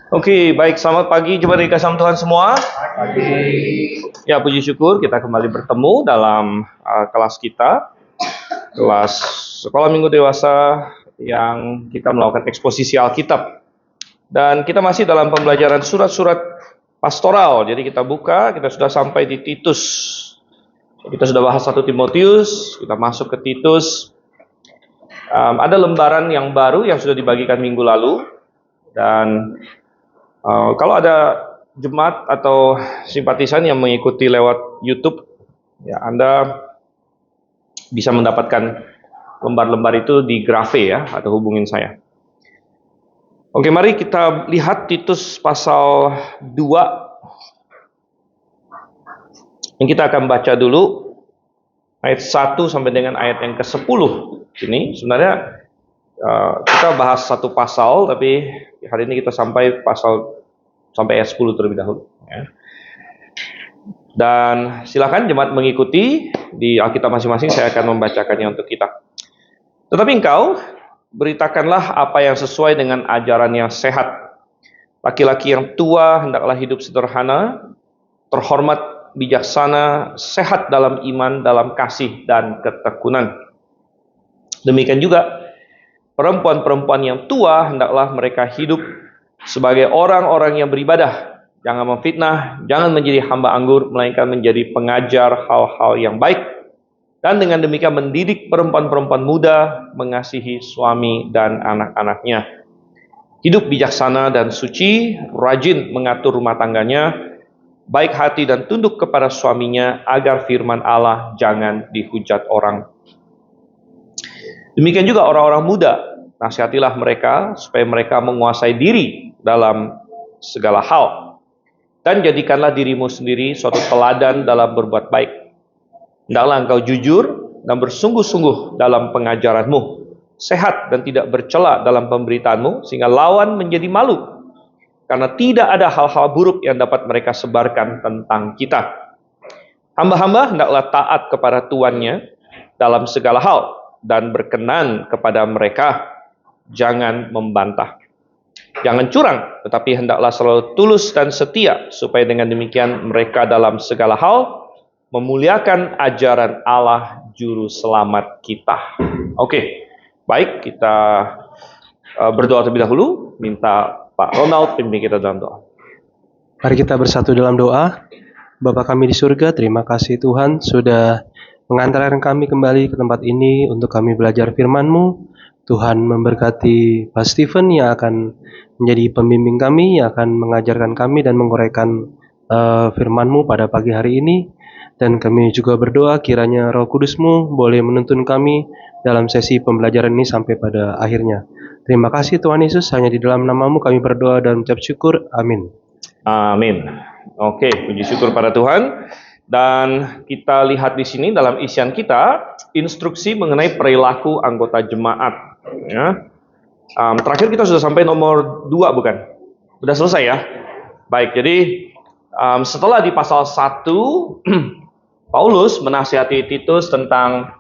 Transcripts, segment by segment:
Oke, baik. Selamat pagi, jemaat dikasih Tuhan semua. Ya, puji syukur kita kembali bertemu dalam kelas kita, kelas Sekolah Minggu Dewasa yang kita melakukan eksposisi Alkitab. Dan kita masih dalam pembelajaran surat-surat pastoral. Jadi kita buka, kita sudah sampai di Titus. Kita sudah bahas 1 Timotius, kita masuk ke Titus. Ada lembaran yang baru yang sudah dibagikan minggu lalu. Dan kalau ada jemaat atau simpatisan yang mengikuti lewat YouTube, ya Anda bisa mendapatkan lembar-lembar itu di Grafe ya, atau hubungin saya. Oke, mari kita lihat Titus pasal 2. Yang kita akan baca dulu ayat 1 sampai dengan ayat yang ke-10. Ini sebenarnya kita bahas satu pasal, tapi hari ini kita sampai ayat 10 terlebih dahulu. Ya. Dan silakan jemaat mengikuti di Alkitab masing-masing, saya akan membacakannya untuk kita. Tetapi engkau, beritakanlah apa yang sesuai dengan ajaran yang sehat. Laki-laki yang tua hendaklah hidup sederhana, terhormat, bijaksana, sehat dalam iman, dalam kasih dan ketekunan. Demikian juga perempuan-perempuan yang tua hendaklah mereka hidup sebagai orang-orang yang beribadah. Jangan memfitnah, jangan menjadi hamba anggur, melainkan menjadi pengajar hal-hal yang baik. Dan dengan demikian mendidik perempuan-perempuan muda mengasihi suami dan anak-anaknya. Hidup bijaksana dan suci, rajin mengatur rumah tangganya, baik hati dan tunduk kepada suaminya, agar firman Allah jangan dihujat orang. Demikian juga orang-orang muda, nasihatilah mereka supaya mereka menguasai diri dalam segala hal. Dan jadikanlah dirimu sendiri suatu teladan dalam berbuat baik. Hendaklah engkau jujur dan bersungguh-sungguh dalam pengajaranmu, sehat dan tidak bercela dalam pemberitaanmu, sehingga lawan menjadi malu. Karena tidak ada hal-hal buruk yang dapat mereka sebarkan tentang kita. Hamba-hamba hendaklah taat kepada tuannya dalam segala hal, dan berkenan kepada mereka, jangan membantah. Jangan curang, tetapi hendaklah selalu tulus dan setia, supaya dengan demikian mereka dalam segala hal memuliakan ajaran Allah Juru Selamat kita. Oke, baik, kita berdoa terlebih dahulu, minta Pak Ronald pimpin kita dalam doa. Mari kita bersatu dalam doa. Bapa kami di surga, terima kasih Tuhan sudah mengantarkan kami kembali ke tempat ini untuk kami belajar firman-Mu. Tuhan memberkati Pak Stephen yang akan menjadi pembimbing kami, yang akan mengajarkan kami dan menguraikan firman-Mu pada pagi hari ini. Dan kami juga berdoa kiranya Roh Kudus-Mu boleh menuntun kami dalam sesi pembelajaran ini sampai pada akhirnya. Terima kasih Tuhan Yesus, hanya di dalam nama-Mu kami berdoa dan mengucap syukur. Amin. Amin. Oke, puji syukur pada Tuhan. Dan kita lihat di sini dalam isian kita, instruksi mengenai perilaku anggota jemaat. Ya. Terakhir kita sudah sampai nomor 2 bukan? Sudah selesai ya? Baik, jadi setelah di pasal 1, Paulus menasihati Titus tentang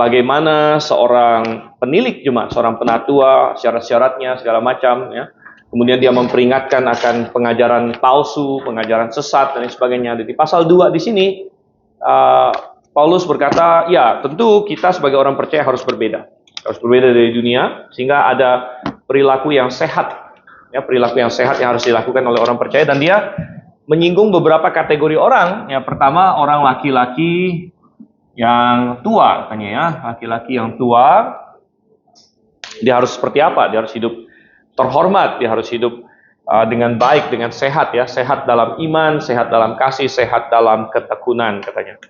bagaimana seorang penilik jemaat, seorang penatua, syarat-syaratnya, segala macam. Ya. Kemudian dia memperingatkan akan pengajaran palsu, pengajaran sesat, dan sebagainya. Di pasal 2 di sini, Paulus berkata, ya tentu kita sebagai orang percaya harus berbeda. Harus berbeda dari dunia, sehingga ada perilaku yang sehat. Ya, perilaku yang sehat yang harus dilakukan oleh orang percaya. Dan dia menyinggung beberapa kategori orang. Yang pertama, orang laki-laki yang tua, katanya ya. Laki-laki yang tua, dia harus seperti apa? Dia harus hidup terhormat, dia harus hidup dengan baik, dengan sehat ya, sehat dalam iman, sehat dalam kasih, sehat dalam ketekunan katanya.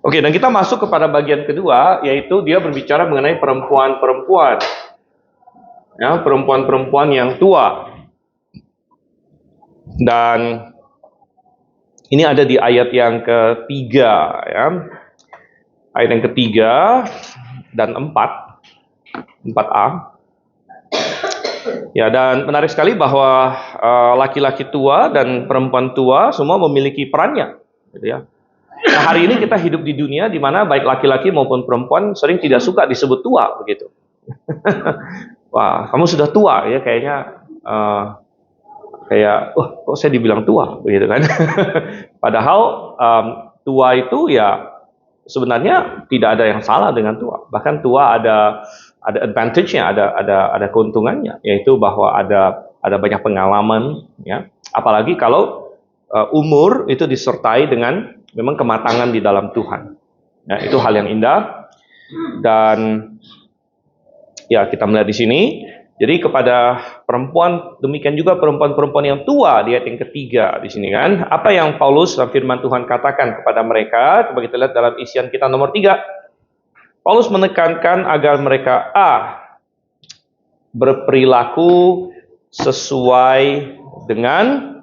Oke, dan kita masuk kepada bagian kedua, yaitu dia berbicara mengenai perempuan-perempuan. Ya, perempuan-perempuan yang tua. Dan ini ada di ayat yang ketiga ya. Ayat yang ketiga dan 4a. Ya, dan menarik sekali bahwa laki-laki tua dan perempuan tua semua memiliki perannya, gitu ya. Nah, hari ini kita hidup di dunia di mana baik laki-laki maupun perempuan sering tidak suka disebut tua, begitu. Wah, kamu sudah tua ya, kayaknya kayak, kok saya dibilang tua, begitu kan? Padahal tua itu ya sebenarnya tidak ada yang salah dengan tua. Bahkan tua ada advantage-nya, ada keuntungannya, yaitu bahwa ada banyak pengalaman, ya. Apalagi kalau umur itu disertai dengan memang kematangan di dalam Tuhan. Ya, itu hal yang indah. Dan ya kita melihat di sini. Jadi kepada perempuan, demikian juga perempuan-perempuan yang tua di ayat yang ketiga di sini kan. Apa yang Paulus dan firman Tuhan katakan kepada mereka? Coba kita lihat dalam isian kita nomor 3. Paulus menekankan agar mereka berperilaku sesuai dengan,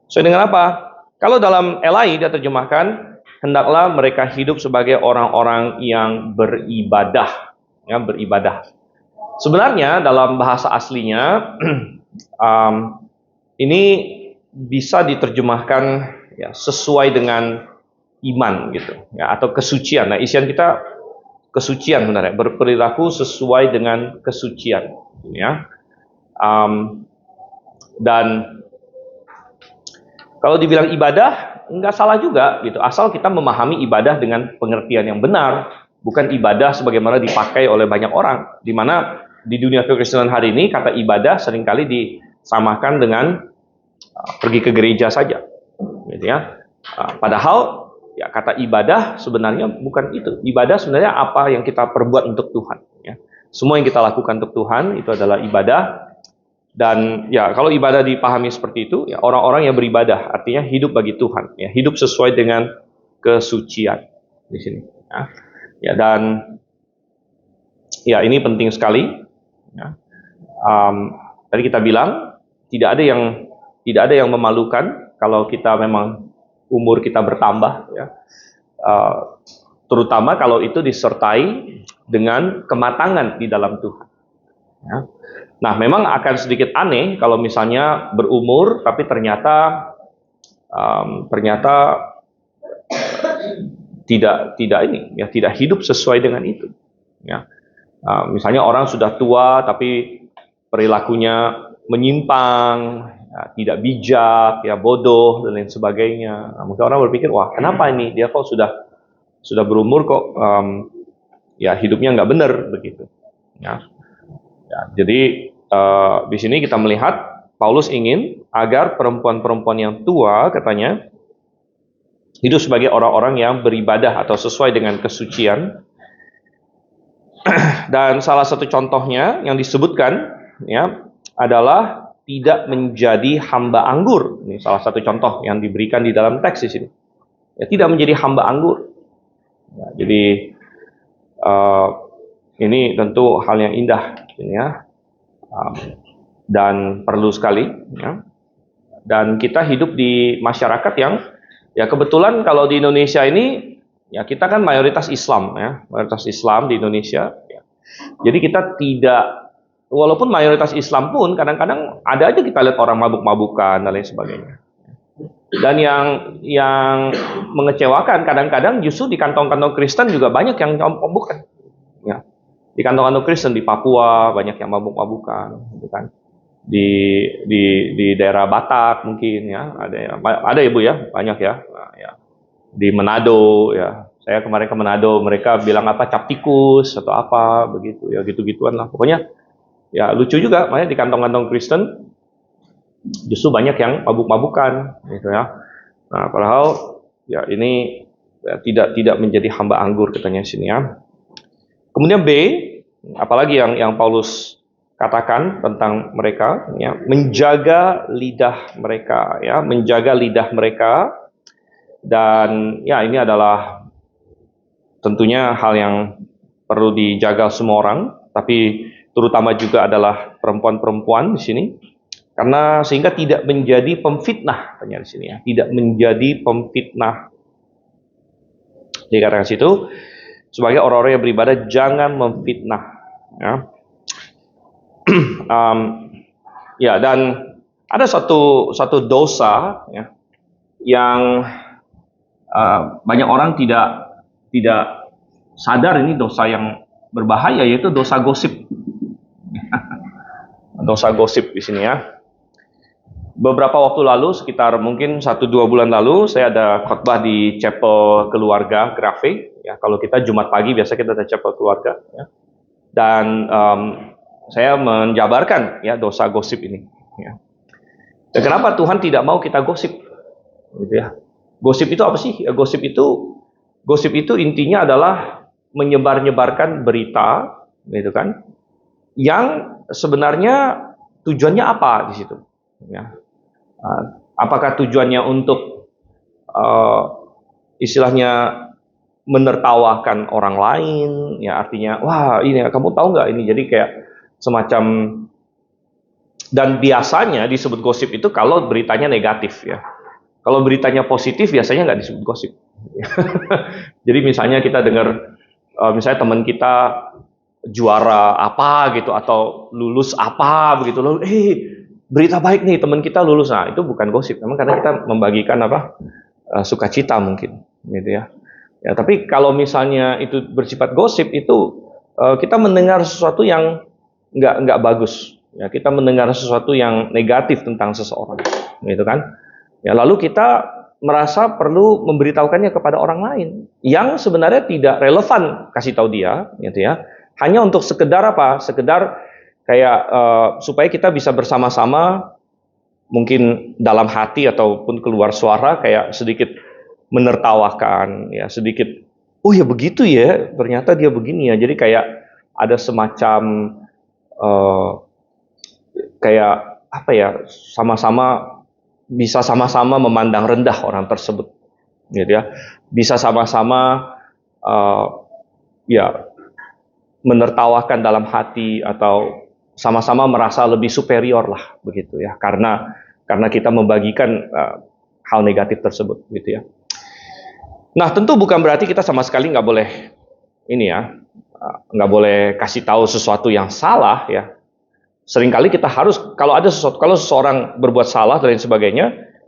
sesuai dengan apa? Kalau dalam LAI dia terjemahkan, hendaklah mereka hidup sebagai orang-orang yang beribadah, ya, beribadah. Sebenarnya dalam bahasa aslinya ini bisa diterjemahkan ya, sesuai dengan iman gitu, ya, atau kesucian. Nah, isian kita kesucian sebenarnya, berperilaku sesuai dengan kesucian, ya. Dan kalau dibilang ibadah nggak salah juga gitu, asal kita memahami ibadah dengan pengertian yang benar. Bukan ibadah sebagaimana dipakai oleh banyak orang, di mana di dunia kekristenan hari ini kata ibadah seringkali disamakan dengan pergi ke gereja saja, gitu ya. Padahal ya kata ibadah sebenarnya bukan itu. Ibadah sebenarnya apa yang kita perbuat untuk Tuhan. Ya. Semua yang kita lakukan untuk Tuhan itu adalah ibadah. Dan ya kalau ibadah dipahami seperti itu, ya orang-orang yang beribadah artinya hidup bagi Tuhan, ya hidup sesuai dengan kesucian di sini. Ya, dan ya ini penting sekali. Ya. Tadi kita bilang tidak ada yang memalukan kalau kita memang umur kita bertambah, ya. Terutama kalau itu disertai dengan kematangan di dalam Tuhan. Ya. Nah, memang akan sedikit aneh kalau misalnya berumur tapi ternyata tidak hidup sesuai dengan itu. Ya. Misalnya orang sudah tua tapi perilakunya menyimpang, ya, tidak bijak, ya bodoh dan lain sebagainya. Nah, mungkin orang berpikir, wah kenapa ini dia kok sudah berumur kok ya hidupnya nggak benar begitu. Ya. Ya, jadi di sini kita melihat Paulus ingin agar perempuan-perempuan yang tua katanya hidup sebagai orang-orang yang beribadah atau sesuai dengan kesucian. Dan salah satu contohnya yang disebutkan ya adalah tidak menjadi hamba anggur. Ini salah satu contoh yang diberikan di dalam teks di sini. Ya, tidak menjadi hamba anggur. Ya, jadi ini tentu hal yang indah, ya, dan perlu sekali. Ya. Dan kita hidup di masyarakat yang ya kebetulan kalau di Indonesia ini ya kita kan mayoritas Islam, ya, mayoritas Islam di Indonesia. Ya. Jadi kita tidak, walaupun mayoritas Islam pun kadang-kadang ada aja kita lihat orang mabuk-mabukan dan lain sebagainya. Dan yang mengecewakan kadang-kadang justru di kantong-kantong Kristen juga banyak yang mabuk-mabukan. Ya. Di kantong-kantong Kristen di Papua banyak yang mabuk-mabukan, gitu kan. Di daerah Batak mungkin ya ada ya Bu ya, banyak ya. Nah, ya. Di Manado ya, saya kemarin ke Manado, mereka bilang apa cap tikus atau apa begitu ya, gitu-gituan lah pokoknya. Ya lucu juga, makanya di kantong-kantong Kristen justru banyak yang mabuk-mabukan gitu ya. Nah, padahal ya ini ya, tidak menjadi hamba anggur katanya sini ya. Kemudian B, apalagi yang Paulus katakan tentang mereka, ya, menjaga lidah mereka, ya, menjaga lidah mereka, dan ya ini adalah tentunya hal yang perlu dijaga semua orang, tapi terutama juga adalah perempuan-perempuan di sini, karena sehingga tidak menjadi pemfitnah, tanya di sini ya, tidak menjadi pemfitnah. Jadi karena situ sebagai orang-orang yang beribadah jangan memfitnah, ya. Ya, dan ada satu dosa ya, yang banyak orang tidak sadar ini dosa yang berbahaya, yaitu dosa gosip. dosa gosip di sini ya. Beberapa waktu lalu, sekitar mungkin 1-2 bulan lalu, saya ada khotbah di chapel keluarga Grafik. Ya, kalau kita Jumat pagi biasa kita ada chapel keluarga. Ya. Dan saya menjabarkan ya dosa gosip ini. Ya. Dan kenapa Tuhan tidak mau kita gosip? Gitu ya. Gosip itu apa sih? Ya, gosip itu intinya adalah menyebar-nyebarkan berita, gitu kan? Yang sebenarnya tujuannya apa di situ? Ya. Apakah tujuannya untuk istilahnya menertawakan orang lain? Ya artinya, wah ini kamu tahu nggak ini? Jadi kayak semacam, dan biasanya disebut gosip itu kalau beritanya negatif ya. Kalau beritanya positif biasanya nggak disebut gosip. Jadi misalnya kita dengar, misalnya teman kita juara apa gitu atau lulus apa begitu, lalu berita baik nih teman kita lulus, nah itu bukan gosip, memang karena kita membagikan sukacita mungkin, gitu ya. Ya tapi kalau misalnya itu bersifat gosip itu kita mendengar sesuatu yang nggak bagus, ya kita mendengar sesuatu yang negatif tentang seseorang, gitu kan. Ya lalu kita merasa perlu memberitahukannya kepada orang lain yang sebenarnya tidak relevan kasih tahu dia, gitu ya. Hanya untuk sekedar apa? Sekedar kayak supaya kita bisa bersama-sama mungkin dalam hati ataupun keluar suara kayak sedikit menertawakan ya, sedikit oh ya begitu ya, ternyata dia begini ya. Jadi kayak ada semacam kayak apa ya, bisa sama-sama memandang rendah orang tersebut, gitu ya. Bisa sama-sama ya menertawakan dalam hati atau sama-sama merasa lebih superior lah begitu ya, karena kita membagikan hal negatif tersebut, gitu ya. Nah tentu bukan berarti kita sama sekali nggak boleh ini ya, nggak boleh kasih tahu sesuatu yang salah ya. Seringkali kita harus, kalau seseorang berbuat salah dan lain sebagainya,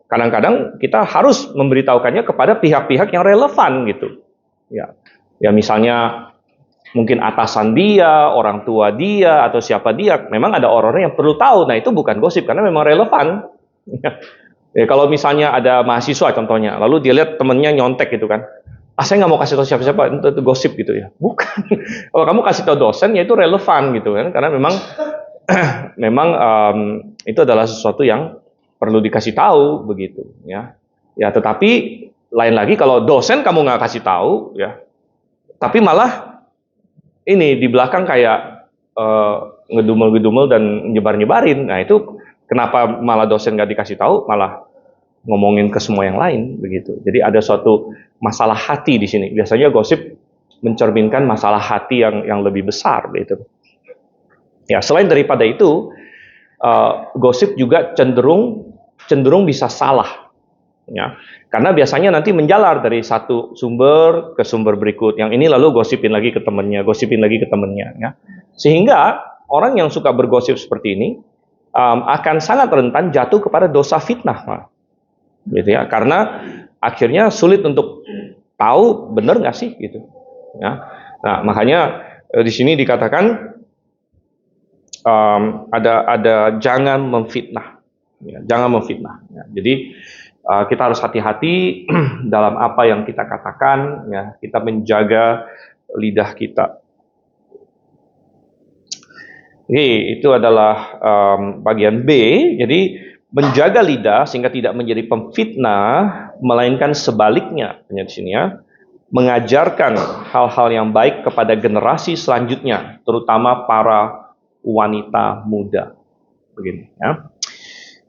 kadang-kadang kita harus memberitahukannya kepada pihak-pihak yang relevan gitu ya. Ya misalnya mungkin atasan dia, orang tua dia, atau siapa dia, memang ada orang-orang yang perlu tahu. Nah itu bukan gosip karena memang relevan. Ya, kalau misalnya ada mahasiswa contohnya, lalu dia lihat temennya nyontek gitu kan, saya nggak mau kasih tahu siapa-siapa, itu gosip gitu ya. Bukan. Kalau kamu kasih tahu dosen, ya itu relevan gitu kan, karena memang itu adalah sesuatu yang perlu dikasih tahu begitu ya. Ya tetapi lain lagi kalau dosen kamu nggak kasih tahu ya, tapi malah ini di belakang kayak ngedumel-ngedumel dan nyebar-nyebarin. Nah itu kenapa malah dosen nggak dikasih tahu, malah ngomongin ke semua yang lain begitu. Jadi ada suatu masalah hati di sini. Biasanya gosip mencerminkan masalah hati yang lebih besar gitu. Ya selain daripada itu, gosip juga cenderung bisa salah. Ya, karena biasanya nanti menjalar dari satu sumber ke sumber berikut. Yang ini lalu gosipin lagi ke temannya, ya. Sehingga orang yang suka bergosip seperti ini akan sangat rentan jatuh kepada dosa fitnah, gitu ya. Karena akhirnya sulit untuk tahu benar nggak sih, gitu. Ya. Nah makanya di sini dikatakan ada jangan memfitnah, ya, jangan memfitnah. Ya. Jadi kita harus hati-hati dalam apa yang kita katakan, ya. Kita menjaga lidah kita. Oke, itu adalah bagian B. Jadi menjaga lidah sehingga tidak menjadi pemfitnah, melainkan sebaliknya, di sini ya, mengajarkan hal-hal yang baik kepada generasi selanjutnya, terutama para wanita muda. Begini, ya.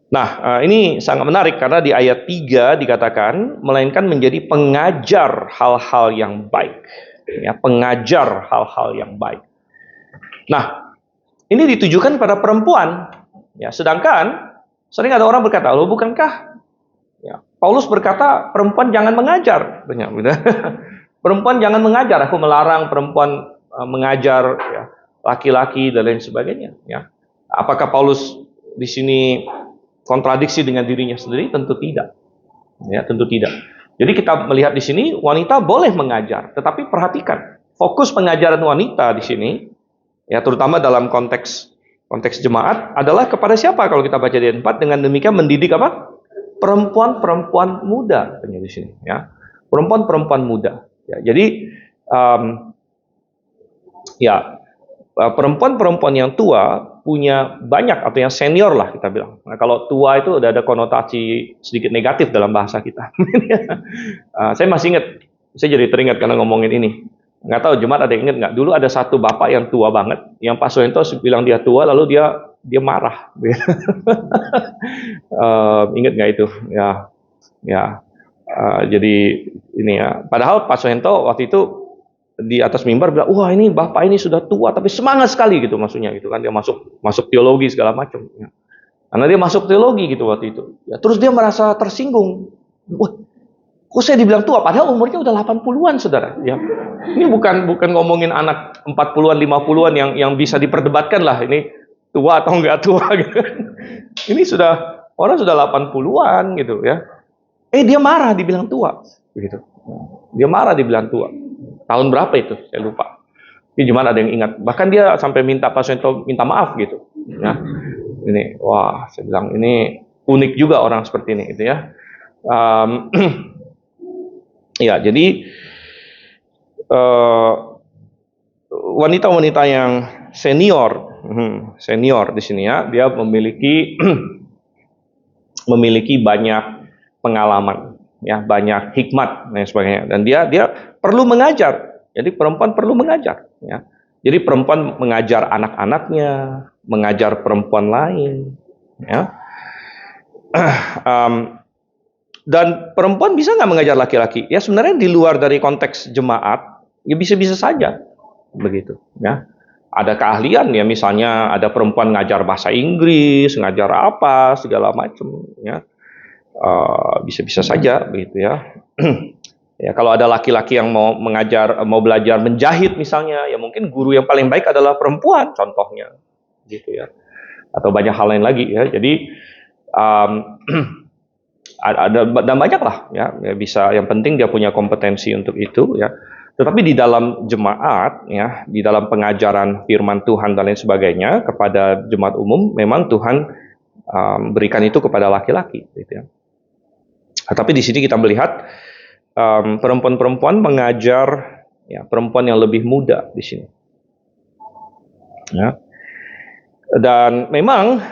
Nah, ini sangat menarik karena di ayat 3 dikatakan, melainkan menjadi pengajar hal-hal yang baik. Ya, pengajar hal-hal yang baik. Nah, ini ditujukan pada perempuan. Ya, sedangkan sering ada orang berkata, loh bukankah ya, Paulus berkata perempuan jangan mengajar. Perempuan jangan mengajar, aku melarang perempuan mengajar ya, laki-laki dan lain sebagainya. Ya. Apakah Paulus di sini kontradiksi dengan dirinya sendiri? Tentu tidak. Ya, tentu tidak. Jadi kita melihat di sini wanita boleh mengajar, tetapi perhatikan fokus pengajaran wanita di sini, ya terutama dalam konteks konteks jemaat adalah kepada siapa kalau kita baca di ayat 4, dengan demikian mendidik apa? Perempuan-perempuan muda di sini ya. Perempuan-perempuan muda. Ya, jadi perempuan-perempuan yang tua punya banyak atau yang senior lah kita bilang. Nah, kalau tua itu udah ada konotasi sedikit negatif dalam bahasa kita. Saya masih ingat, saya jadi teringat karena ngomongin ini. Nggak tahu jemaat ada yang ingat nggak? Dulu ada satu bapak yang tua banget, yang Pak Soento bilang dia tua, lalu dia marah. Ingat nggak itu? Ya. Jadi ini ya. Padahal Pak Soento waktu itu di atas mimbar bilang, wah ini bapak ini sudah tua, tapi semangat sekali gitu maksudnya gitu kan. Dia masuk teologi segala macam. Ya. Karena dia masuk teologi gitu waktu itu. Ya, terus dia merasa tersinggung. Wah, kok saya dibilang tua? Padahal umurnya udah 80-an, saudara. Ya. Ini bukan ngomongin anak 40-an, 50-an yang bisa diperdebatkan lah. Ini tua atau enggak tua gitu. Ini orang sudah 80-an gitu ya. Dia marah dibilang tua. Begitu. Dia marah dibilang tua. Tahun berapa itu? Saya lupa. Ini cuma ada yang ingat. Bahkan dia sampai minta Pak Soento minta maaf gitu. Ya. Ini, wah, saya bilang ini unik juga orang seperti ini gitu ya. Ya, jadi wanita-wanita yang senior di sini ya, dia memiliki banyak pengalaman, ya, banyak hikmat dan sebagainya. Dan dia perlu mengajar. Jadi perempuan perlu mengajar, ya. Jadi perempuan mengajar anak-anaknya, mengajar perempuan lain, ya. Dan perempuan bisa nggak mengajar laki-laki? Ya sebenarnya di luar dari konteks jemaat, ya bisa-bisa saja, begitu. Ya, ada keahlian ya, misalnya ada perempuan ngajar bahasa Inggris, ngajar apa segala macam, ya, bisa-bisa saja, begitu ya. Ya kalau ada laki-laki yang mau belajar menjahit misalnya, ya mungkin guru yang paling baik adalah perempuan, contohnya, gitu ya. Atau banyak hal lain lagi ya. Jadi ada dan banyak lah ya, bisa, yang penting dia punya kompetensi untuk itu ya. Tetapi di dalam jemaat ya, di dalam pengajaran firman Tuhan dan lain sebagainya kepada jemaat umum, memang Tuhan berikan itu kepada laki-laki gitu ya. Tapi di sini kita melihat perempuan-perempuan mengajar ya, perempuan yang lebih muda di sini ya. Dan memang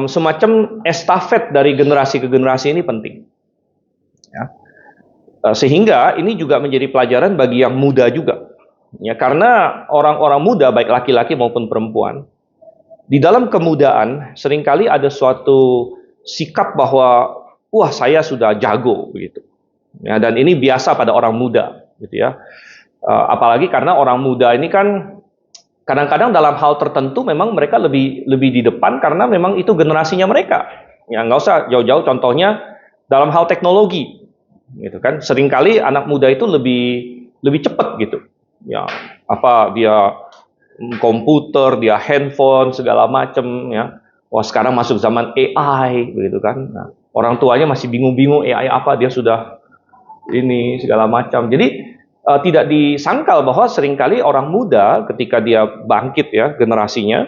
semacam estafet dari generasi ke generasi ini penting. Ya. Sehingga ini juga menjadi pelajaran bagi yang muda juga. Ya, karena orang-orang muda, baik laki-laki maupun perempuan, di dalam kemudaan seringkali ada suatu sikap bahwa, wah saya sudah jago begitu. Ya, dan ini biasa pada orang muda, gitu ya. Apalagi karena orang muda ini kan kadang-kadang dalam hal tertentu memang mereka lebih di depan karena memang itu generasinya mereka. Ya nggak usah jauh-jauh, contohnya dalam hal teknologi, gitu kan. Seringkali anak muda itu lebih cepat gitu. Ya apa dia komputer, dia handphone segala macam ya. Wah sekarang masuk zaman AI, begitu kan. Nah, orang tuanya masih bingung-bingung AI apa, dia sudah ini segala macam. Jadi tidak disangkal bahwa seringkali orang muda ketika dia bangkit ya generasinya,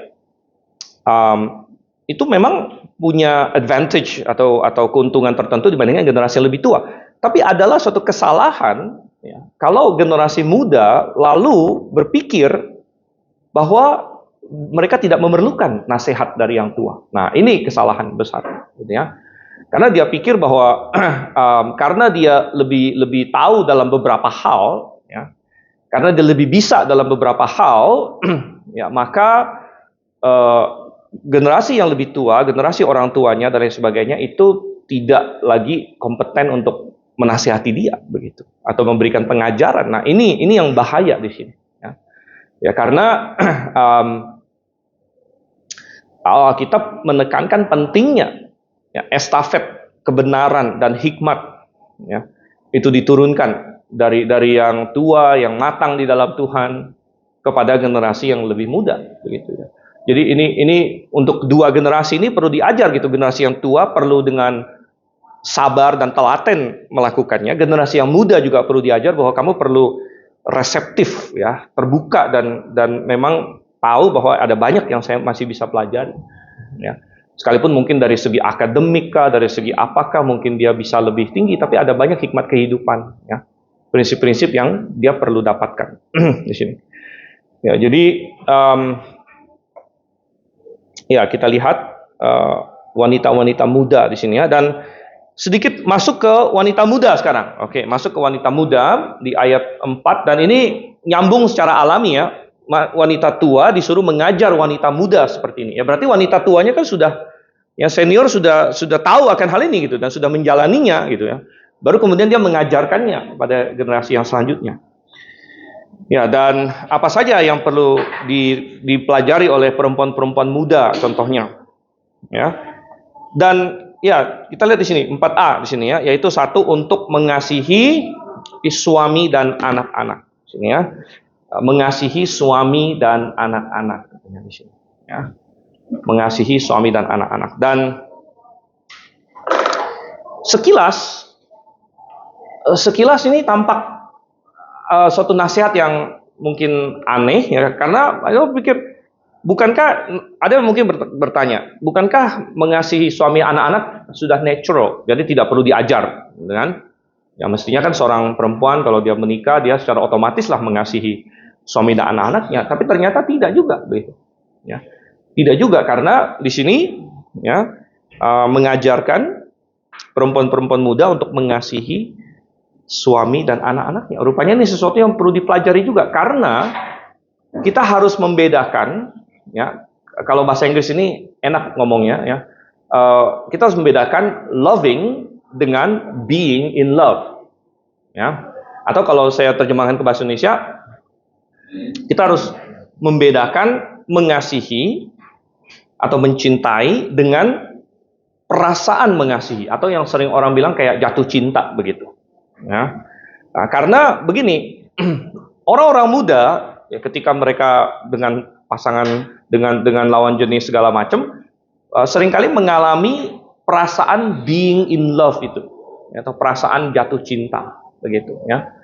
itu memang punya advantage atau keuntungan tertentu dibandingkan generasi yang lebih tua. Tapi adalah suatu kesalahan ya, kalau generasi muda lalu berpikir bahwa mereka tidak memerlukan nasihat dari yang tua. Nah ini kesalahan besar, gitu ya. Karena dia pikir bahwa karena dia lebih tahu dalam beberapa hal, ya, karena dia lebih bisa dalam beberapa hal, ya maka generasi yang lebih tua, generasi orang tuanya dan lain sebagainya itu tidak lagi kompeten untuk menasihati dia, begitu, atau memberikan pengajaran. Nah ini yang bahaya di sini. Ya karena Alkitab menekankan pentingnya ya, estafet kebenaran dan hikmat ya, itu diturunkan dari yang tua, yang matang di dalam Tuhan kepada generasi yang lebih muda, begitu ya. Jadi ini untuk dua generasi ini perlu diajar gitu. Generasi yang tua perlu dengan sabar dan telaten melakukannya. Generasi yang muda juga perlu diajar bahwa kamu perlu reseptif ya, terbuka dan memang tahu bahwa ada banyak yang saya masih bisa pelajari. Ya. Sekalipun mungkin dari segi akademik kah, dari segi apakah mungkin dia bisa lebih tinggi, tapi ada banyak hikmat kehidupan, ya. Prinsip-prinsip yang dia perlu dapatkan di sini. Ya, jadi ya kita lihat wanita-wanita muda di sini ya, dan sedikit masuk ke wanita muda sekarang. Oke, masuk ke wanita muda di ayat 4, dan ini nyambung secara alami ya. Wanita tua disuruh mengajar wanita muda seperti ini. Ya berarti wanita tuanya kan sudah, yang senior sudah tahu akan hal ini gitu, dan sudah menjalaninya gitu ya. Baru kemudian dia mengajarkannya pada generasi yang selanjutnya. Ya, dan apa saja yang perlu dipelajari oleh perempuan-perempuan muda contohnya. Ya. Dan ya, kita lihat di sini 4A di sini ya, yaitu satu, untuk mengasihi suami dan anak-anak. Sini ya. Mengasihi suami dan anak-anak di sini ya. Mengasihi suami dan anak-anak. Dan sekilas ini tampak suatu nasihat yang mungkin aneh ya, karena saya pikir, bukankah ada yang mungkin bertanya, bukankah mengasihi suami anak-anak sudah natural, jadi tidak perlu diajar, kan? Ya mestinya kan seorang perempuan kalau dia menikah, dia secara otomatis lah mengasihi suami dan anak-anaknya. Tapi ternyata tidak juga, begitu. Ya, tidak juga, karena di sini ya mengajarkan perempuan-perempuan muda untuk mengasihi suami dan anak-anaknya. Rupanya ini sesuatu yang perlu dipelajari juga, karena kita harus membedakan. Ya, kalau bahasa Inggris ini enak ngomongnya ya. Kita harus membedakan loving dengan being in love, ya. Atau kalau saya terjemahkan ke bahasa Indonesia, kita harus membedakan mengasihi atau mencintai dengan perasaan mengasihi, atau yang sering orang bilang kayak jatuh cinta begitu. Ya. Nah, karena begini, orang-orang muda ya, ketika mereka dengan pasangan, dengan lawan jenis segala macam, seringkali mengalami perasaan being in love itu, ya, atau perasaan jatuh cinta begitu ya.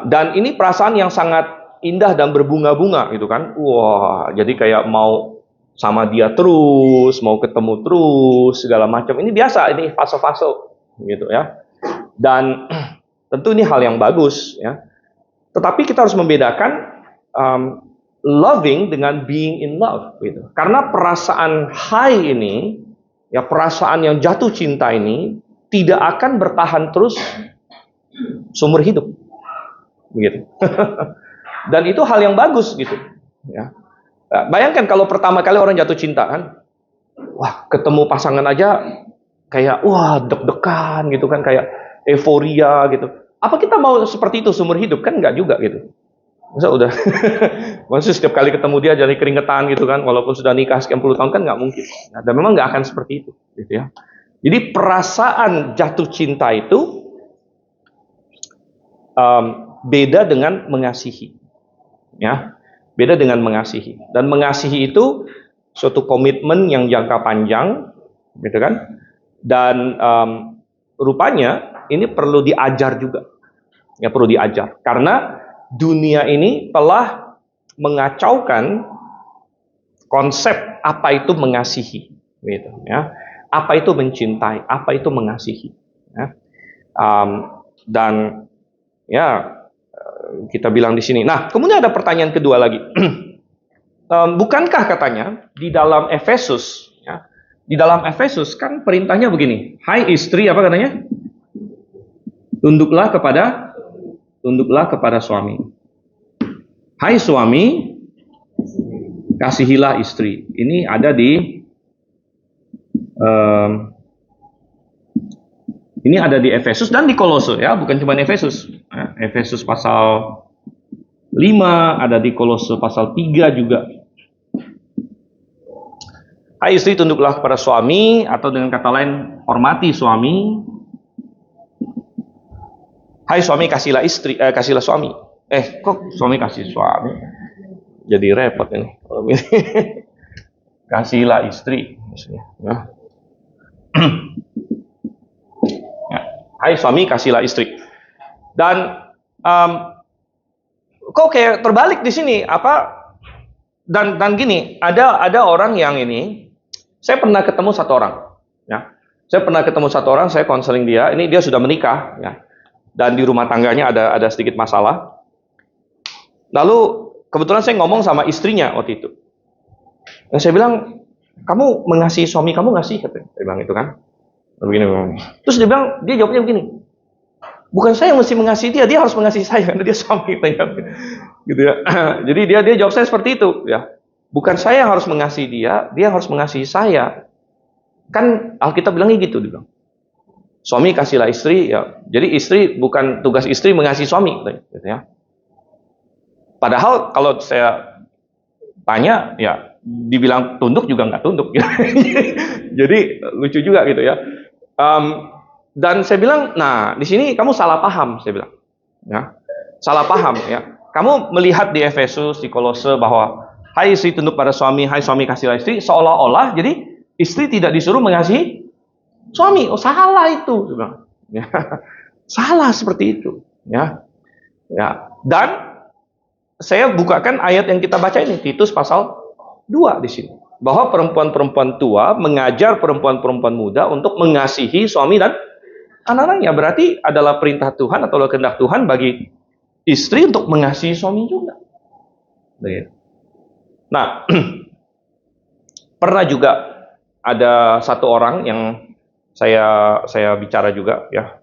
Dan ini perasaan yang sangat indah dan berbunga-bunga gitu kan. Wah, jadi kayak mau sama dia terus, mau ketemu terus segala macam. Ini biasa, ini fase-fase gitu ya. Dan tentu ini hal yang bagus ya. Tetapi kita harus membedakan loving dengan being in love gitu. Karena perasaan high ini, ya perasaan yang jatuh cinta ini tidak akan bertahan terus seumur hidup. Begitu. Dan itu hal yang bagus gitu, ya. Bayangkan kalau pertama kali orang jatuh cinta kan, wah, ketemu pasangan aja kayak wah deg-degan gitu kan, kayak euforia gitu. Apa kita mau seperti itu seumur hidup? Kan enggak juga gitu. Masa udah maksudnya setiap kali ketemu dia jadi keringetan gitu kan, walaupun sudah nikah sekian puluh tahun, kan nggak mungkin. Nah, dan memang nggak akan seperti itu gitu ya. Jadi perasaan jatuh cinta itu beda dengan mengasihi, ya, beda dengan mengasihi. Dan mengasihi itu suatu komitmen yang jangka panjang, gitu kan? Dan rupanya ini perlu diajar juga, ya perlu diajar, karena dunia ini telah mengacaukan konsep apa itu mengasihi, gitu ya. Apa itu mencintai, apa itu mengasihi, ya. Dan ya kita bilang di sini. Nah, kemudian ada pertanyaan kedua lagi. Bukankah katanya di dalam Efesus, ya, di dalam Efesus kan perintahnya begini, hai istri, apa katanya? Tunduklah kepada suami. Hai suami, kasihilah istri. Ini ada di Efesus dan di Kolose ya, bukan cuma Efesus. Efesus pasal 5, ada di Kolose pasal 3 juga. Hai istri, tunduklah kepada suami, atau dengan kata lain, hormati suami. Hai suami, kasihlah suami. Kok suami kasih suami? Jadi repot ini. Kasihlah istri, misalnya. Ya. Hai suami, kasihlah istri. Dan kok kayak terbalik di sini? dan gini, ada orang yang ini, saya pernah ketemu satu orang, ya. Saya konseling dia. Ini dia sudah menikah, ya. Dan di rumah tangganya ada sedikit masalah. Lalu kebetulan saya ngomong sama istrinya waktu itu. Dan saya bilang, kamu mengasihi suami kamu nggak sih? Katanya. Saya bilang itu kan. Begini. Terus dia jawabnya begini. Bukan saya yang mesti mengasihi dia harus mengasihi saya karena dia suami, gitu ya. Jadi dia jawab saya seperti itu, ya. Bukan saya yang harus mengasihi dia harus mengasihi saya. Kan Alkitab bilangnya gitu, dia bilang. Suami kasihlah istri, ya. Jadi istri bukan tugas istri mengasihi suami, gitu ya. Padahal kalau saya tanya, ya dibilang tunduk juga nggak tunduk. Jadi lucu juga gitu ya. Dan saya bilang, nah di sini kamu salah paham, saya bilang, ya, salah paham, ya. Kamu melihat di Efesus, di Kolose bahwa, hai istri tunduk pada suami, hai suami kasihlah istri, seolah-olah jadi istri tidak disuruh mengasihi suami. Oh salah itu, saya bilang, ya. Salah seperti itu, ya. Dan saya bukakan ayat yang kita baca ini, Titus pasal 2 di sini, bahwa perempuan-perempuan tua mengajar perempuan-perempuan muda untuk mengasihi suami dan anak-anaknya. Berarti adalah perintah Tuhan atau kehendak Tuhan bagi istri untuk mengasihi suami juga. Nah, pernah juga ada satu orang yang saya bicara juga, ya.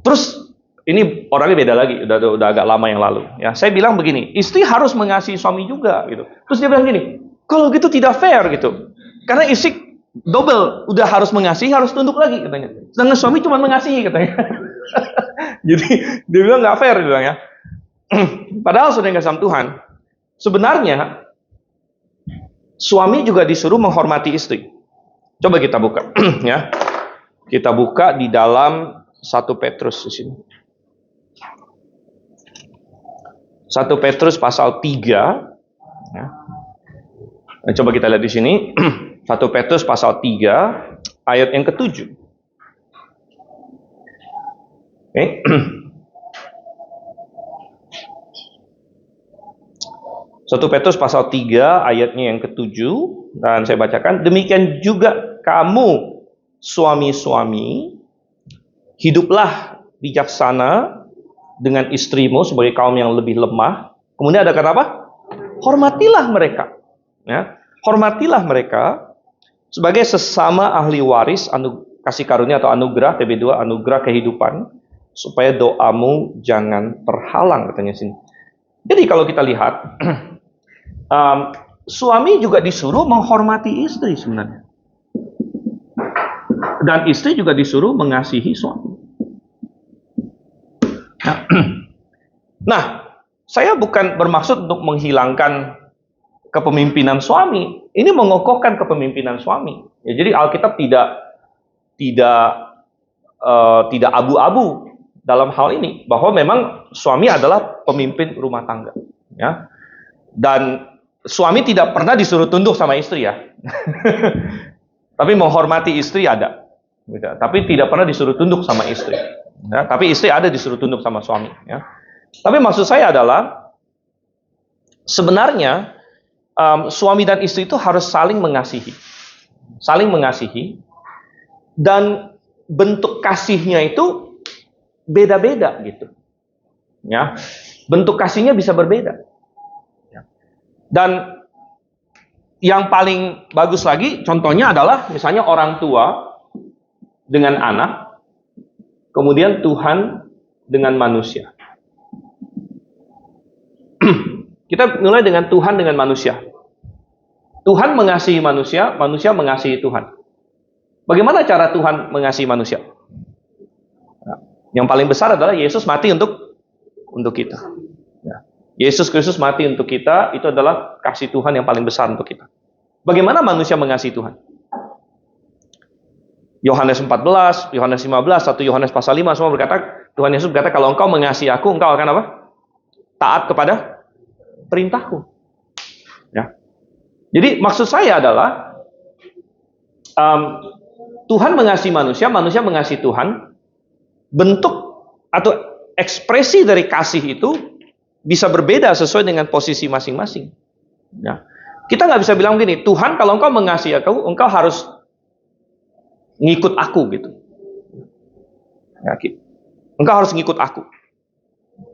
Terus ini orangnya beda lagi, udah agak lama yang lalu. Ya, saya bilang begini, istri harus mengasihi suami juga, gitu. Terus dia bilang gini, kalau gitu tidak fair, gitu. Karena istri double, udah harus mengasihi, harus tunduk lagi, katanya. Sedangkan suami cuma mengasihi, katanya. Jadi dia bilang nggak fair, dia bilang, ya. Padahal sudah nggak sama Tuhan. Sebenarnya suami juga disuruh menghormati istri. Coba kita buka, ya. Kita buka di dalam 1 Petrus di sini. 1 Petrus pasal 3, ya. Nah, coba kita lihat di sini. 1 Petrus pasal 3 ayat yang ke-7. Oke. 1 Petrus pasal 3 ayatnya yang ke-7 dan saya bacakan, demikian juga kamu suami-suami hiduplah bijaksana dengan istrimu sebagai kaum yang lebih lemah. Kemudian ada kata apa? Hormatilah mereka. Ya, hormatilah mereka sebagai sesama ahli waris kasih karunia atau anugerah, TB2, anugerah kehidupan, supaya doamu jangan terhalang, katanya sini. Jadi kalau kita lihat, suami juga disuruh menghormati istri sebenarnya. Dan istri juga disuruh mengasihi suami. Nah, saya bukan bermaksud untuk menghilangkan kepemimpinan suami. Ini mengokohkan kepemimpinan suami. Ya, jadi Alkitab tidak abu-abu dalam hal ini, bahwa memang suami adalah pemimpin rumah tangga, ya. Dan suami tidak pernah disuruh tunduk sama istri, ya. Tapi menghormati istri ada, gitu. Tapi tidak pernah disuruh tunduk sama istri, ya. Tapi istri ada disuruh tunduk sama suami, ya. Tapi maksud saya adalah sebenarnya suami dan istri itu harus saling mengasihi, dan bentuk kasihnya itu beda-beda, gitu, ya. Bentuk kasihnya bisa berbeda, ya. Dan yang paling bagus lagi contohnya adalah misalnya orang tua dengan anak, kemudian Tuhan dengan manusia. Kita mulai dengan Tuhan dengan manusia. Tuhan mengasihi manusia, manusia mengasihi Tuhan. Bagaimana cara Tuhan mengasihi manusia? Nah, yang paling besar adalah Yesus mati untuk kita. Ya. Yesus Kristus mati untuk kita, itu adalah kasih Tuhan yang paling besar untuk kita. Bagaimana manusia mengasihi Tuhan? Yohanes 14, Yohanes 15, 1 Yohanes pasal 5 semua berkata, Tuhan Yesus berkata, kalau engkau mengasihi aku, engkau akan apa? Taat kepada perintahku. Ya. Jadi maksud saya adalah Tuhan mengasihi manusia, manusia mengasihi Tuhan. Bentuk atau ekspresi dari kasih itu bisa berbeda sesuai dengan posisi masing-masing. Ya. Kita nggak bisa bilang begini, Tuhan kalau engkau mengasihi aku, engkau harus ngikut aku gitu. Ya, engkau harus ngikut aku.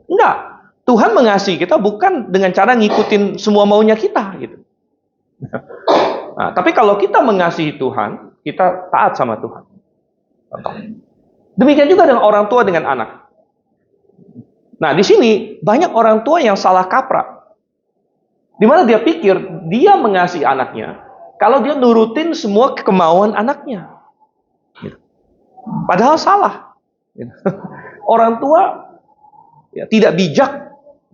Enggak. Tuhan mengasihi kita bukan dengan cara ngikutin semua maunya kita gitu. Nah, tapi kalau kita mengasihi Tuhan, kita taat sama Tuhan. Contoh. Demikian juga dengan orang tua dengan anak. Nah, di sini banyak orang tua yang salah kaprah. Di mana dia pikir dia mengasihi anaknya kalau dia nurutin semua kemauan anaknya. Gitu. Padahal salah. Gitu. Orang tua ya, tidak bijak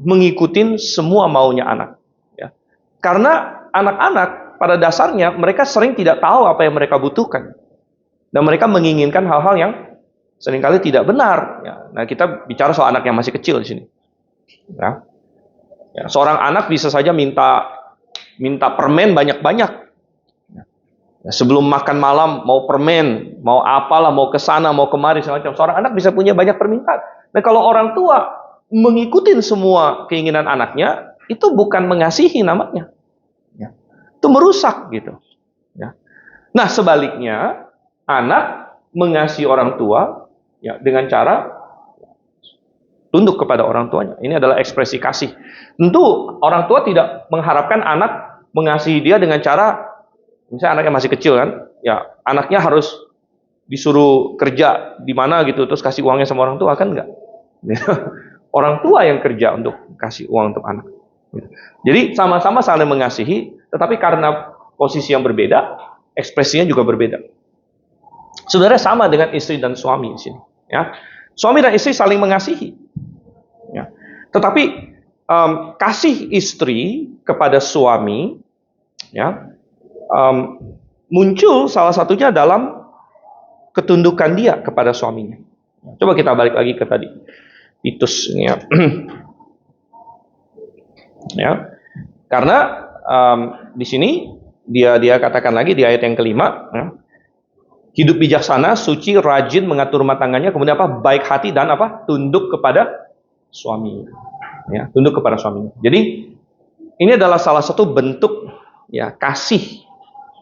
mengikuti semua maunya anak. Ya. Karena anak-anak pada dasarnya mereka sering tidak tahu apa yang mereka butuhkan. Dan mereka menginginkan hal-hal yang seringkali tidak benar. Ya. Nah, kita bicara soal anak yang masih kecil di sini. Ya. Ya, seorang anak bisa saja minta permen banyak-banyak. Ya, sebelum makan malam mau permen, mau apalah, mau ke sana, mau kemari, segala macam. Seorang anak bisa punya banyak permintaan. Nah, kalau orang tua mengikuti semua keinginan anaknya, itu bukan mengasihi namanya. Ya. Itu merusak gitu. Ya. Nah, sebaliknya, anak mengasihi orang tua ya, dengan cara tunduk kepada orang tuanya. Ini adalah ekspresi kasih. Tentu orang tua tidak mengharapkan anak mengasihi dia dengan cara, misalnya anaknya masih kecil kan, ya anaknya harus disuruh kerja di mana gitu, terus kasih uangnya sama orang tua, kan enggak. Orang tua yang kerja untuk kasih uang untuk anak. Jadi sama-sama saling mengasihi, tetapi karena posisi yang berbeda, ekspresinya juga berbeda. Sebenarnya sama dengan istri dan suami di sini. Ya. Suami dan istri saling mengasihi. Ya. Tetapi kasih istri kepada suami ya, muncul salah satunya dalam ketundukan dia kepada suaminya. Coba kita balik lagi ke tadi Titus ya. Ya. Karena di sini dia katakan lagi di ayat yang kelima ya, hidup bijaksana, suci, rajin mengatur rumah tangganya, kemudian apa? Baik hati dan apa? Tunduk kepada suaminya. Ya, tunduk kepada suaminya. Jadi ini adalah salah satu bentuk ya kasih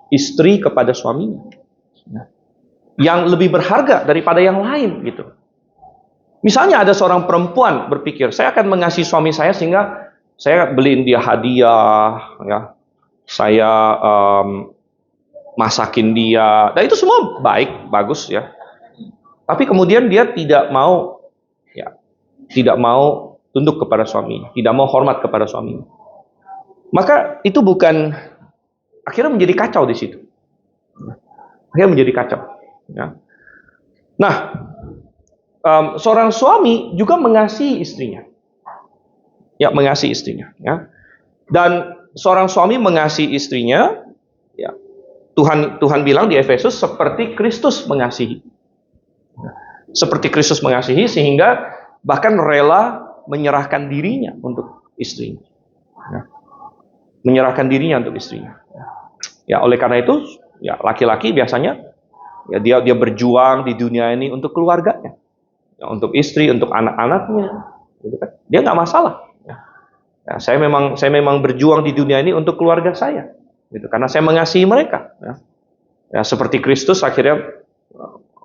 istri kepada suaminya. Ya, yang lebih berharga daripada yang lain gitu. Misalnya ada seorang perempuan berpikir, saya akan mengasihi suami saya sehingga saya beliin dia hadiah, ya. Saya masakin dia. Dan itu semua baik, bagus ya. Tapi kemudian dia tidak mau tunduk kepada suami, tidak mau hormat kepada suami. Maka itu bukan, akhirnya menjadi kacau di situ. Akhirnya menjadi kacau. Ya. Nah, seorang suami juga mengasihi istrinya. Ya, mengasihi istrinya. Ya. Dan seorang suami mengasihi istrinya, ya, Tuhan bilang di Efesus seperti Kristus mengasihi. Seperti Kristus mengasihi sehingga bahkan rela menyerahkan dirinya untuk istrinya. Ya. Menyerahkan dirinya untuk istrinya. Ya, oleh karena itu, ya laki-laki biasanya ya dia berjuang di dunia ini untuk keluarganya. Ya, untuk istri, untuk anak-anaknya, gitu kan. Dia nggak masalah. Ya, saya memang berjuang di dunia ini untuk keluarga saya, gitu. Karena saya mengasihi mereka. Ya. Ya, seperti Kristus akhirnya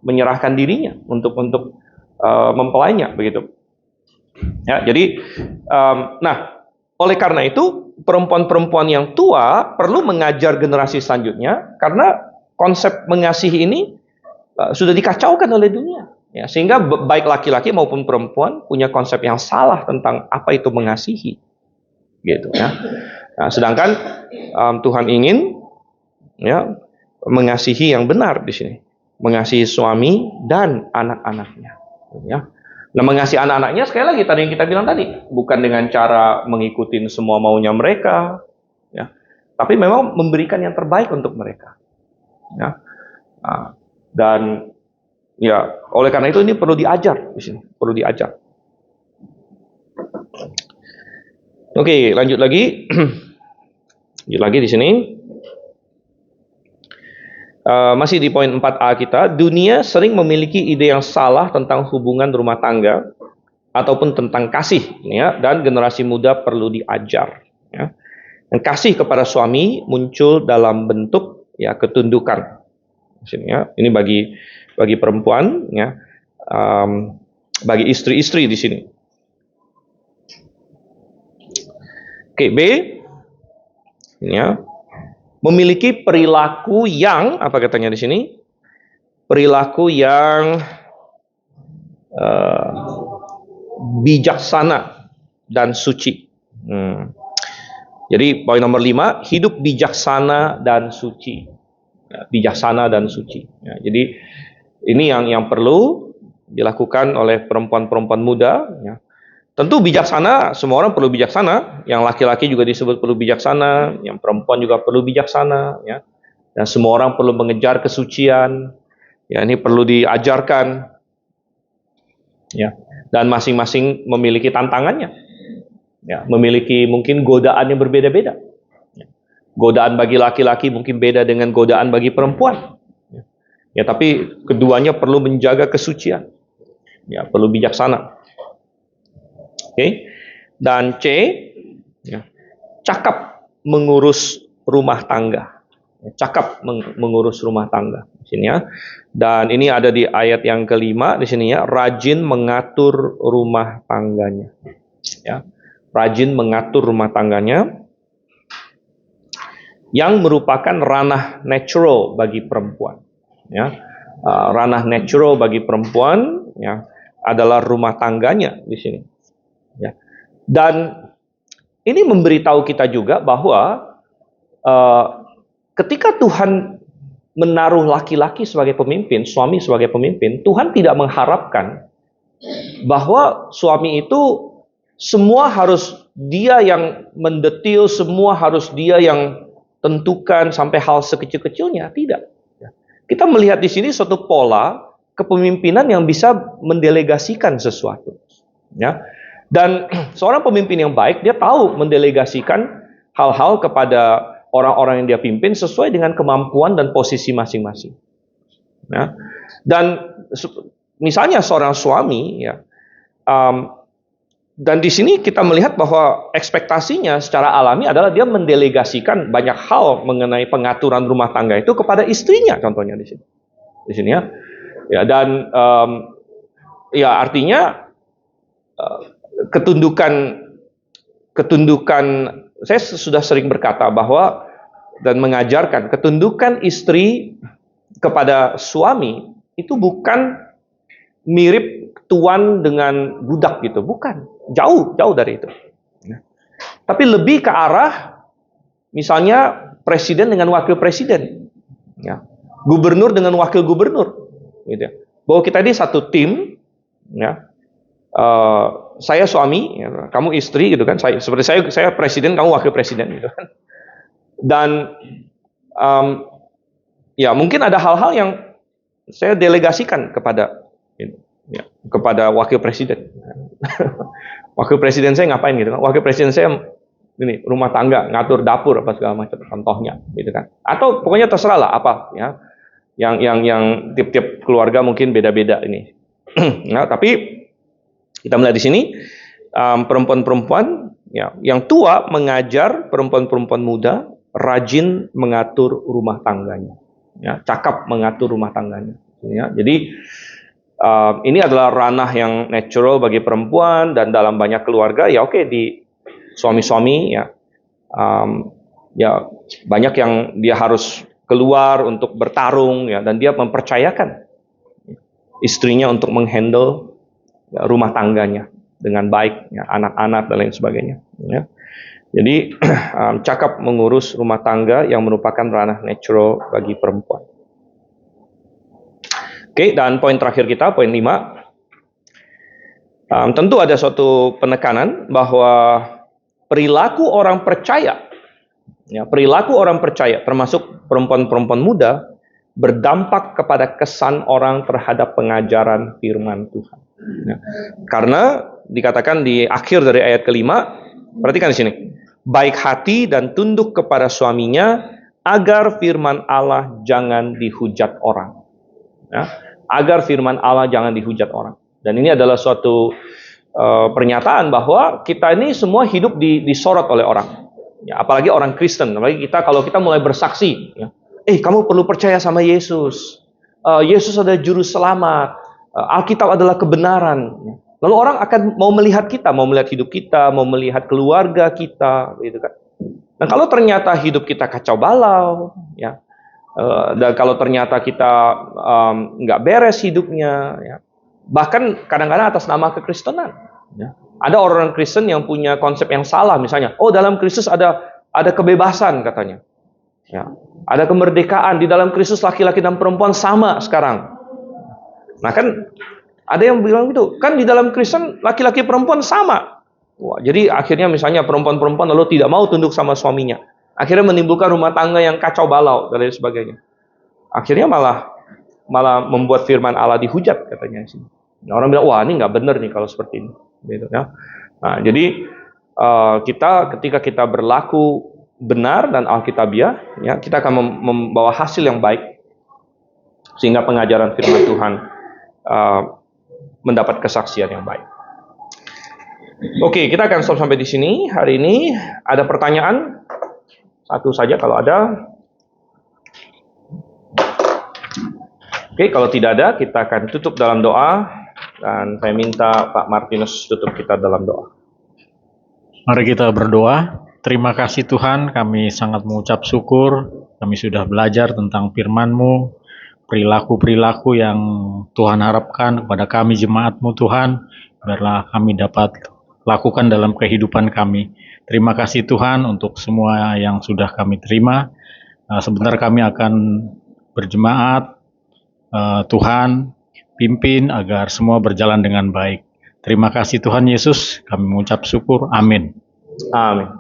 menyerahkan dirinya untuk mempelainya, begitu. Ya, jadi, nah, oleh karena itu perempuan-perempuan yang tua perlu mengajar generasi selanjutnya karena konsep mengasihi ini sudah dikacaukan oleh dunia. Ya, sehingga baik laki-laki maupun perempuan punya konsep yang salah tentang apa itu mengasihi, gitu ya. Nah, sedangkan Tuhan ingin ya mengasihi yang benar di sini, mengasihi suami dan anak-anaknya. Ya. Nah, mengasihi anak-anaknya sekali lagi tadi yang kita bilang tadi, bukan dengan cara mengikuti semua maunya mereka, ya, tapi memang memberikan yang terbaik untuk mereka. Ya. Nah, dan ya, oleh karena itu ini perlu diajar di sini, perlu diajar. Oke, lanjut lagi. Lanjut lagi di sini. Masih di poin 4a kita, dunia sering memiliki ide yang salah tentang hubungan rumah tangga ataupun tentang kasih, ya, dan generasi muda perlu diajar. Ya. Dan kasih kepada suami muncul dalam bentuk ya ketundukan. Di sini ya, ini bagi perempuan ya, bagi istri-istri di sini. Oke, B ini ya, memiliki perilaku yang apa katanya di sini? Perilaku yang bijaksana dan suci. Jadi poin nomor 5, hidup bijaksana dan suci. Ya, bijaksana dan suci. Ya, jadi ini yang perlu dilakukan oleh perempuan-perempuan muda. Ya. Tentu bijaksana, semua orang perlu bijaksana. Yang laki-laki juga disebut perlu bijaksana, yang perempuan juga perlu bijaksana. Ya. Dan semua orang perlu mengejar kesucian. Ya, ini perlu diajarkan. Ya. Dan masing-masing memiliki tantangannya. Ya, memiliki mungkin godaan yang berbeda-beda. Ya. Godaan bagi laki-laki mungkin beda dengan godaan bagi perempuan. Ya, tapi keduanya perlu menjaga kesucian. Ya, perlu bijaksana. Oke. Dan C, ya, cakap mengurus rumah tangga. Ya, cakap mengurus rumah tangga. Di sini ya. Dan ini ada di ayat yang kelima di sini ya, rajin mengatur rumah tangganya. Ya. Rajin mengatur rumah tangganya yang merupakan ranah natural bagi perempuan. Ya, ranah natural bagi perempuan ya adalah rumah tangganya di sini. Ya, dan ini memberitahu kita juga bahwa ketika Tuhan menaruh laki-laki sebagai pemimpin, suami sebagai pemimpin, Tuhan tidak mengharapkan bahwa suami itu semua harus dia yang mendetil, semua harus dia yang tentukan sampai hal sekecil-kecilnya. Tidak. Kita melihat di sini suatu pola kepemimpinan yang bisa mendelegasikan sesuatu. Ya. Dan seorang pemimpin yang baik, dia tahu mendelegasikan hal-hal kepada orang-orang yang dia pimpin sesuai dengan kemampuan dan posisi masing-masing. Ya. Dan misalnya seorang suami, ya, dan di sini kita melihat bahwa ekspektasinya secara alami adalah dia mendelegasikan banyak hal mengenai pengaturan rumah tangga itu kepada istrinya, contohnya di sini. Di sini ya. Ya, dan ya artinya ketundukan saya sudah sering berkata bahwa dan mengajarkan ketundukan istri kepada suami itu bukan mirip tuan dengan budak gitu, bukan. Jauh dari itu. Tapi lebih ke arah misalnya presiden dengan wakil presiden. Ya. Gubernur dengan wakil gubernur. Gitu. Bahwa kita ini satu tim. Ya. Saya suami, ya, kamu istri gitu kan. Seperti saya presiden, kamu wakil presiden gitu kan. Dan ya mungkin ada hal-hal yang saya delegasikan kepada kepada wakil presiden. Wakil presiden saya ngapain gitu kan? Wakil presiden saya ini rumah tangga, ngatur dapur apa segala macam contohnya gitu kan. Atau pokoknya terserah lah apa ya. Yang tiap-tiap keluarga mungkin beda-beda ini. Nah, tapi kita melihat di sini perempuan-perempuan ya, yang tua mengajar perempuan-perempuan muda rajin mengatur rumah tangganya. Ya, cakap mengatur rumah tangganya. Ya, jadi ini adalah ranah yang natural bagi perempuan dan dalam banyak keluarga ya oke, di suami-suami ya ya banyak yang dia harus keluar untuk bertarung ya, dan dia mempercayakan istrinya untuk menghandle ya, rumah tangganya dengan baik ya, anak-anak dan lain sebagainya ya. Jadi cakap mengurus rumah tangga yang merupakan ranah natural bagi perempuan. Oke, dan poin terakhir kita, poin 5. Tentu ada suatu penekanan bahwa perilaku orang percaya, ya, perilaku orang percaya, termasuk perempuan-perempuan muda, berdampak kepada kesan orang terhadap pengajaran firman Tuhan. Ya. Karena dikatakan di akhir dari ayat kelima, perhatikan di sini, baik hati dan tunduk kepada suaminya, agar firman Allah jangan dihujat orang. Ya. Agar firman Allah jangan dihujat orang. Dan ini adalah suatu pernyataan bahwa kita ini semua hidup disorot oleh orang. Ya, apalagi orang Kristen, apalagi kita kalau kita mulai bersaksi, ya, kamu perlu percaya sama Yesus. Yesus adalah juru selamat. Alkitab adalah kebenaran. Ya. Lalu orang akan mau melihat kita, mau melihat hidup kita, mau melihat keluarga kita, gitu kan. Dan kalau ternyata hidup kita kacau balau, ya, dan kalau ternyata kita nggak beres hidupnya, ya, bahkan kadang-kadang atas nama kekristenan, ya. Ada orang Kristen yang punya konsep yang salah, misalnya, dalam Kristus ada kebebasan katanya, ya, ada kemerdekaan di dalam Kristus, laki-laki dan perempuan sama sekarang. Nah kan ada yang bilang gitu, kan di dalam Kristen laki-laki perempuan sama. Wah, jadi akhirnya misalnya perempuan-perempuan lalu tidak mau tunduk sama suaminya, akhirnya menimbulkan rumah tangga yang kacau balau dan lain sebagainya. Akhirnya malah membuat firman Allah dihujat katanya sih. Nah, orang bilang, wah ini nggak benar nih kalau seperti ini. Gitu, ya. Nah, jadi ketika kita berlaku benar dan alkitabiah, ya, kita akan membawa hasil yang baik sehingga pengajaran firman Tuhan mendapat kesaksian yang baik. Oke, kita akan stop sampai di sini hari ini. Ada pertanyaan? Satu saja kalau ada. Oke, kalau tidak ada, kita akan tutup dalam doa. Dan saya minta Pak Martinus tutup kita dalam doa. Mari kita berdoa. Terima kasih Tuhan, kami sangat mengucap syukur. Kami sudah belajar tentang firman-Mu, perilaku-perilaku yang Tuhan harapkan kepada kami jemaat-Mu Tuhan. Biarlah kami dapat lakukan dalam kehidupan kami. Terima kasih Tuhan untuk semua yang sudah kami terima. Sebentar kami akan berjemaat. Tuhan pimpin agar semua berjalan dengan baik. Terima kasih Tuhan Yesus, kami mengucap syukur. Amin. Amin.